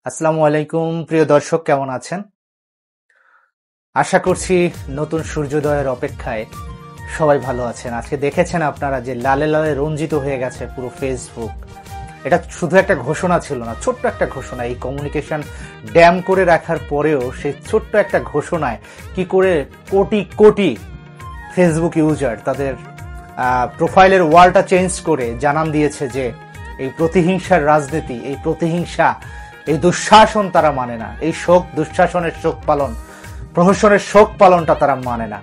আসসালামু আলাইকুম প্রিয় দর্শক, কেমন আছেন? আশা করছি নতুন সূর্যোদয়ের অপেক্ষায় সবাই ভালো আছেন। আজকে দেখেছেন আপনারা যে লালে লালে রঞ্জিত হয়ে গেছে পুরো ফেসবুক। এটা শুধু একটা ঘোষণা ছিল না, ছোট্ট একটা ঘোষণা। এই কমিউনিকেশন ড্যাম করে রাখার পরেও সেই ছোট্ট একটা ঘোষণায় কি করে কোটি কোটি ফেসবুক ইউজার তাদের প্রোফাইলের ওয়ালটা চেঞ্জ করে জানান দিয়েছে যে এই প্রতিহিংসার রাজনীতি, এই প্রতিহিংসা, এই দুঃশাসন তারা মানে না। এই দুঃশাসনের শোক পালন, প্রহসনের শোক পালনটা তারা মানে না।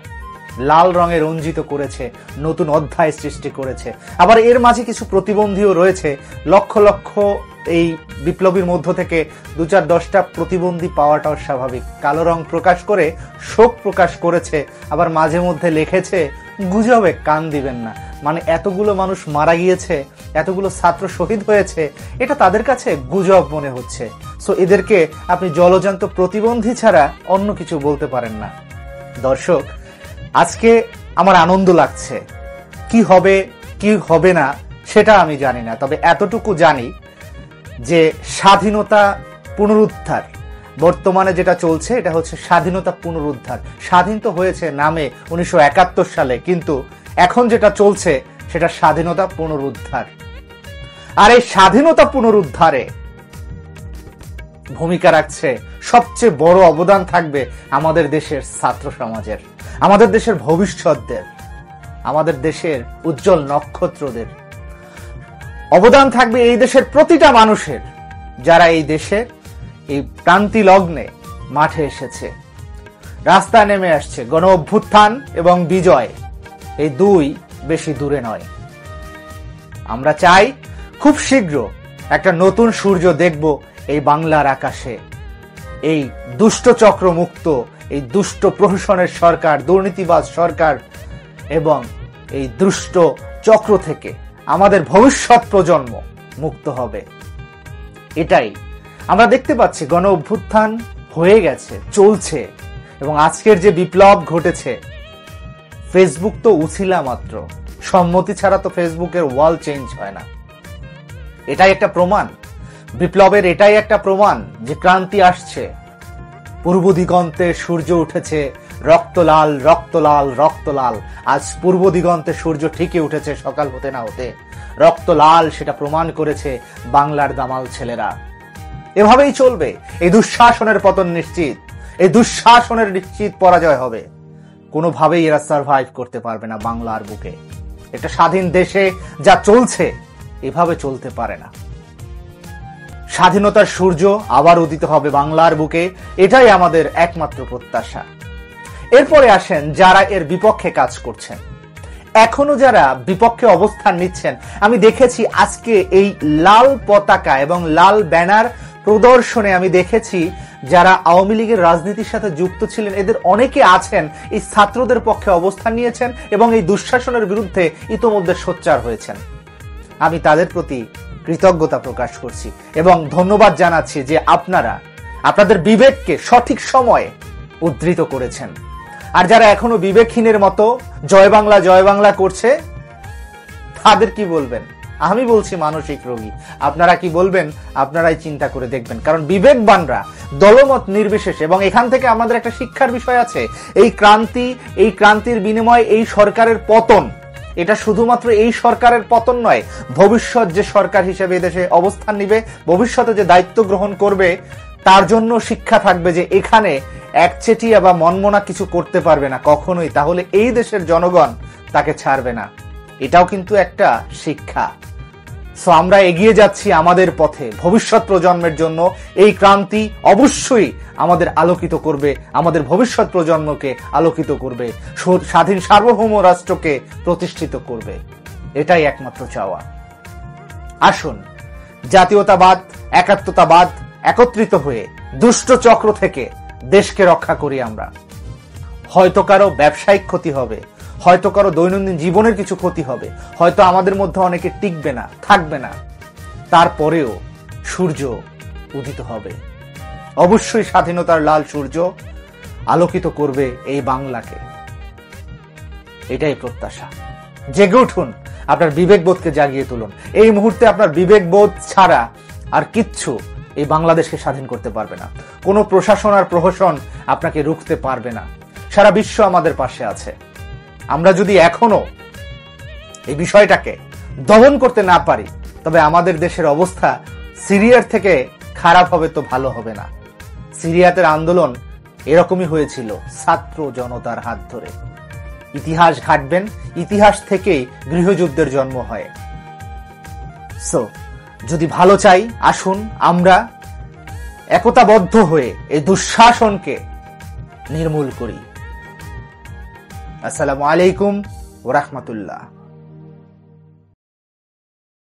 লাল রঙে রঞ্জিত করেছে, নতুন অধ্যায় সৃষ্টি করেছে। আবার এর মাঝে কিছু প্রতিবন্ধীও রয়েছে। লক্ষ লক্ষ এই বিপ্লবীর মধ্য থেকে ২-৪-১০টা প্রতিবন্ধী পাওয়াটাও স্বাভাবিক। কালো রং প্রকাশ করে শোক প্রকাশ করেছে, আবার মাঝে মধ্যে লিখেছে গুজবে কান দিবেন না। মানে এতগুলো মানুষ মারা গিয়েছে, এতগুলো ছাত্র শহীদ হয়েছে, এটা তাদের কাছে গুজব মনে হচ্ছে। সো এদেরকে আপনি জলজান্ত প্রতিবন্ধী ছাড়া অন্য কিছু বলতে পারেন না। দর্শক, আজকে আমার আনন্দ লাগছে। কি হবে কি হবে না সেটা আমি জানি না, তবে এতটুকু জানি যে স্বাধীনতা পুনরুদ্ধার বর্তমানে যেটা চলছে এটা হচ্ছে স্বাধীনতা পুনরুদ্ধার। স্বাধীন তো হয়েছে নামে 1971 সালে, কিন্তু এখন যেটা চলছে সেটা স্বাধীনতা পুনরুদ্ধার। আর এই স্বাধীনতা পুনরুদ্ধারে ভূমিকা রাখছে, সবচেয়ে বড় অবদান থাকবে আমাদের দেশের ছাত্র সমাজের, আমাদের দেশের ভবিষ্যৎদের, আমাদের দেশের উজ্জ্বল নক্ষত্রদের। অবদান থাকবে এই দেশের প্রতিটা মানুষের, যারা এই দেশের এই ক্রান্তি লগ্নে মাঠে এসেছে, রাস্তায় নেমে আসছে। গণ অভ্যুত্থান এবং বিজয়, এই দুই বেশি দূরে নয়। আমরা চাই খুব শীঘ্র একটা নতুন সূর্য দেখব এই বাংলার আকাশে। এই দুষ্ট চক্র মুক্ত, এই দুষ্ট প্রহসনের সরকার, দুর্নীতিবাজ সরকার এবং এই দুষ্ট চক্র থেকে আমাদের ভবিষ্যৎ প্রজন্ম মুক্ত হবে। এটাই আমরা দেখতে পাচ্ছি। গণ অভ্যুত্থান হয়ে গেছে, চলছে, এবং আজকের যে বিপ্লব ঘটেছে, ফেসবুক তো উছিলা মাত্র। সম্মতি ছাড়া তো ফেসবুকের ওয়াল চেঞ্জ হয় না। এটাই একটা প্রমাণ, বিপ্লবের এটাই একটা প্রমাণ যে ক্রান্তি আসছে। পূর্ব দিগন্তে সূর্য উঠেছে, রক্তলাল রক্তলাল রক্তলাল। আজ পূর্ব দিগন্তে সূর্য ঠিকই উঠেছে, সকাল হতে না হতে রক্তলাল, সেটা প্রমাণ করেছে বাংলার দামাল ছেলেরা। এভাবেই চলবে। এই দুঃশাসনের পতন নিশ্চিত, এই দুঃশাসনের নিশ্চিত পরাজয় হবে। কোনোভাবেই এরা সার্ভাইভ করতে পারবে না বাংলার বুকে। একটা স্বাধীন দেশে যা চলছে এভাবে চলতে পারে না। স্বাধীনতার সূর্য আবার উদিত হবে বাংলার বুকে, এটাই আমাদের একমাত্র প্রত্যাশা। এরপরে আসেন যারা এর বিপক্ষে কাজ করছেন, এখনো যারা বিপক্ষে অবস্থান নিচ্ছেন। আমি দেখেছি আজকে এই লাল পতাকা এবং লাল ব্যানার প্রদর্শনে আমি দেখেছি যারা আওয়ামী লীগের রাজনীতির সাথে যুক্ত ছিলেন, এদের অনেকে আছেন এই ছাত্রদের পক্ষে অবস্থান নিয়েছেন এবং এই দুঃশাসনের বিরুদ্ধে ইতোমধ্যে সোচ্চার হয়েছেন। আমি তাদের প্রতি কৃতজ্ঞতা প্রকাশ করছি এবং ধন্যবাদ জানাচ্ছি যে আপনারা আপনাদের বিবেককে সঠিক সময়ে উদ্ধৃত করেছেন। আর যারা এখনো বিবেকহীনের মতো জয় বাংলা করছে, তাদের কি বলবেন? আমি বলছি মানসিক রোগী। আপনারা কি বলবেন? আপনারাই চিন্তা করে দেখবেন। কারণ বিবেকবানরা দলমত নির্বিশেষে, এবং এখান থেকে আমাদের একটা শিক্ষার বিষয় আছে, এই ক্রান্তির বিনিময়ে এই সরকারের পতন, এটা শুধুমাত্র এই সরকারের পতন নয়, ভবিষ্যৎ যে সরকার হিসেবে এদেশে অবস্থান নিবে, ভবিষ্যতে যে দায়িত্ব গ্রহণ করবে, তার জন্য শিক্ষা থাকবে যে এখানে একচেটিয়া বা মনমনা কিছু করতে পারবে না কখনোই। তাহলে এই দেশের জনগণ তাকে ছাড়বে না। এটাও কিন্তু একটা শিক্ষা। সো আমরা এগিয়ে যাচ্ছি আমাদের পথে। ভবিষ্যৎ প্রজন্মের জন্য এই ক্রান্তি অবশ্যই আমাদের আলোকিত করবে, আমাদের ভবিষ্যৎ প্রজন্মকে আলোকিত করবে, স্বাধীন সার্বভৌম রাষ্ট্রকে প্রতিষ্ঠিত করবে। এটাই একমাত্র চাওয়া। আসুন জাতীয়তাবাদ, একাত্মতাবাদ একত্রিত হয়ে দুষ্ট চক্র থেকে দেশকে রক্ষা করি আমরা। হয়তো কারো ব্যবসায়িক ক্ষতি হবে, হয়তো কারো দৈনন্দিন জীবনের কিছু ক্ষতি হবে, হয়তো আমাদের মধ্যে অনেকে টিকবে না, থাকবে না, তারপরেও সূর্য উদিত হবে। অবশ্যই স্বাধীনতার লাল সূর্য আলোকিত করবে এই বাংলাকে। এটাই প্রত্যাশা। জেগে উঠুন, আপনার বিবেকবোধকে জাগিয়ে তুলুন। এই মুহূর্তে আপনার বিবেকবোধ ছাড়া আর কিচ্ছু এই বাংলাদেশকে স্বাধীন করতে পারবে না। কোনো প্রশাসন আর প্রহসন আপনাকে রুখতে পারবে না। সারা বিশ্ব আমাদের পাশে আছে। আমরা যদি এখনো এই বিষয়টাকে দমন করতে না পারি, তবে আমাদের দেশের অবস্থা সিরিয়ার থেকে খারাপ হবে তো ভালো হবে না। সিরিয়াতের আন্দোলন এরকমই হয়েছিল, ছাত্র জনতার হাত ধরে। ইতিহাস ঘাটবেন, ইতিহাস থেকেই গৃহযুদ্ধের জন্ম হয়। সো যদি ভালো চাই, আসুন আমরা একতাবদ্ধ হয়ে এই দুঃশাসনকে নির্মূল করি। আসসালামু আলাইকুম ওয়া রাহমাতুল্লাহ।